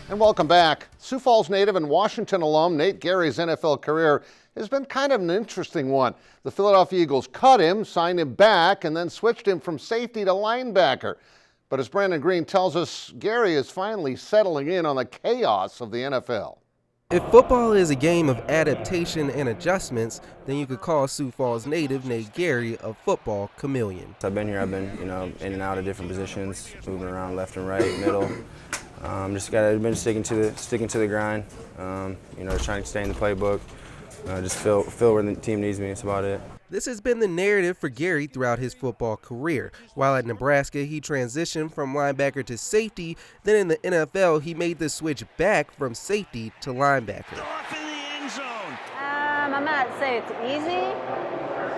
And welcome back. Sioux Falls native and Washington alum Nate Gerry's NFL career has been kind of an interesting one. The Philadelphia Eagles cut him, signed him back, and then switched him from safety to linebacker. But as Brandon Green tells us, Gerry is finally settling in on the chaos of the NFL. If football is a game of adaptation and adjustments, then you could call Sioux Falls native Nate Gerry a football chameleon. I've been here, I've been, in and out of different positions, moving around left and right, middle. Been sticking to the grind, trying to stay in the playbook, just feel where the team needs me. That's about it. This has been the narrative for Gerry throughout his football career. While at Nebraska, he transitioned from linebacker to safety. Then in the NFL, he made the switch back from safety to linebacker. Off in the end zone. I'm not saying it's easy.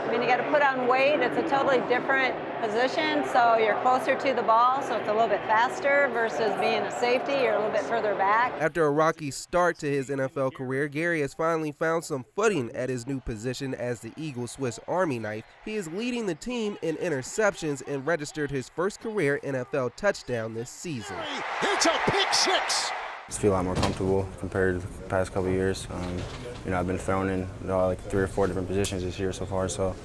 I mean, you got to put on weight. It's a totally different position, so you're closer to the ball, so it's a little bit faster versus being a safety. You're a little bit further back. After a rocky start to his NFL career, Gerry has finally found some footing at his new position as the Eagles' Swiss Army knife. He is leading the team in interceptions and registered his first career NFL touchdown this season. It's a pick six. I just feel a lot more comfortable compared to the past couple of years. I've been thrown in like 3 or 4 different positions this year so far, so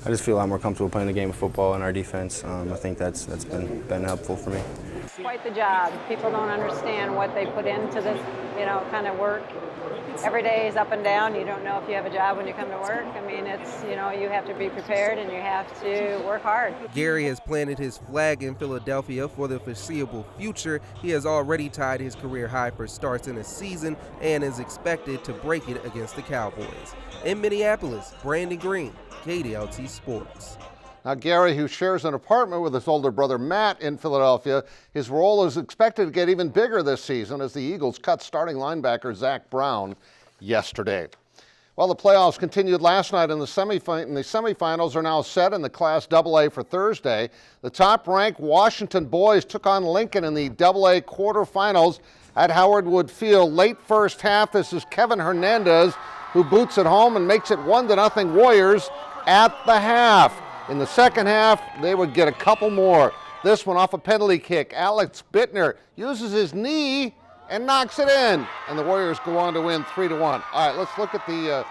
I just feel a lot more comfortable playing the game of football and our defense. I think that's been helpful for me. It's quite the job. People don't understand what they put into this, kind of work. Every day is up and down. You don't know if you have a job when you come to work. I mean, it's, you have to be prepared and you have to work hard. Gerry has planted his flag in Philadelphia for the foreseeable future. He has already tied his career high for starts in a season and is expected to break it against the Cowboys. In Minneapolis, Brandon Green, KDLT Sports. Now, Gerry, who shares an apartment with his older brother Matt in Philadelphia, his role is expected to get even bigger this season as the Eagles cut starting linebacker Zach Brown yesterday. Well, the playoffs continued last night, and the semifinals are now set in the Class AA for Thursday. The top-ranked Washington boys took on Lincoln in the AA quarterfinals at Howard Wood Field. Late first half, this is Kevin Hernandez who boots it home and makes it 1-0 Warriors at the half. In the second half, they would get a couple more. This one off a penalty kick. Alex Bittner uses his knee and knocks it in. And the Warriors go on to win 3-1. All right, let's look at the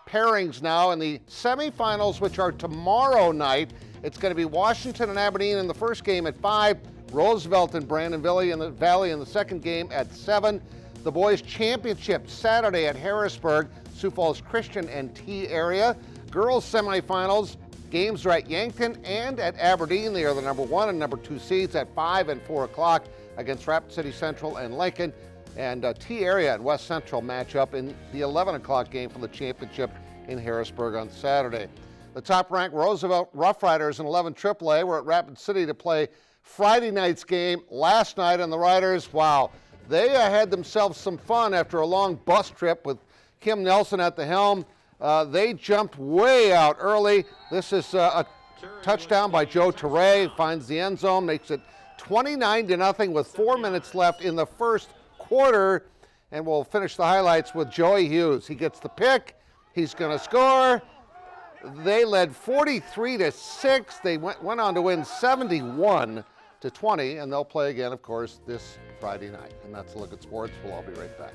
pairings now in the semifinals, which are tomorrow night. It's going to be Washington and Aberdeen in the first game at 5, Roosevelt and Brandon Valley in the second game at 7. The boys' championship Saturday at Harrisburg, Sioux Falls Christian and T area. Girls semifinals, games are at Yankton and at Aberdeen. They are the number 1 and number 2 seeds at 5 and 4 o'clock against Rapid City Central and Lincoln. And T area and West Central match up in the 11 o'clock game for the championship in Harrisburg on Saturday. The top-ranked Roosevelt Rough Riders in 11 AAA were at Rapid City to play Friday night's game last night, and the Riders, wow, they had themselves some fun after a long bus trip with Kim Nelson at the helm. They jumped way out early. This is a touchdown by Joe Teray, finds the end zone, makes it 29-0 with 4 minutes left in the first quarter. And we'll finish the highlights with Joey Hughes. He gets the pick. He's going to score. They led 43-6. They went on to win 71-20, and they'll play again, of course, this Friday night. And that's a look at sports. We'll all be right back.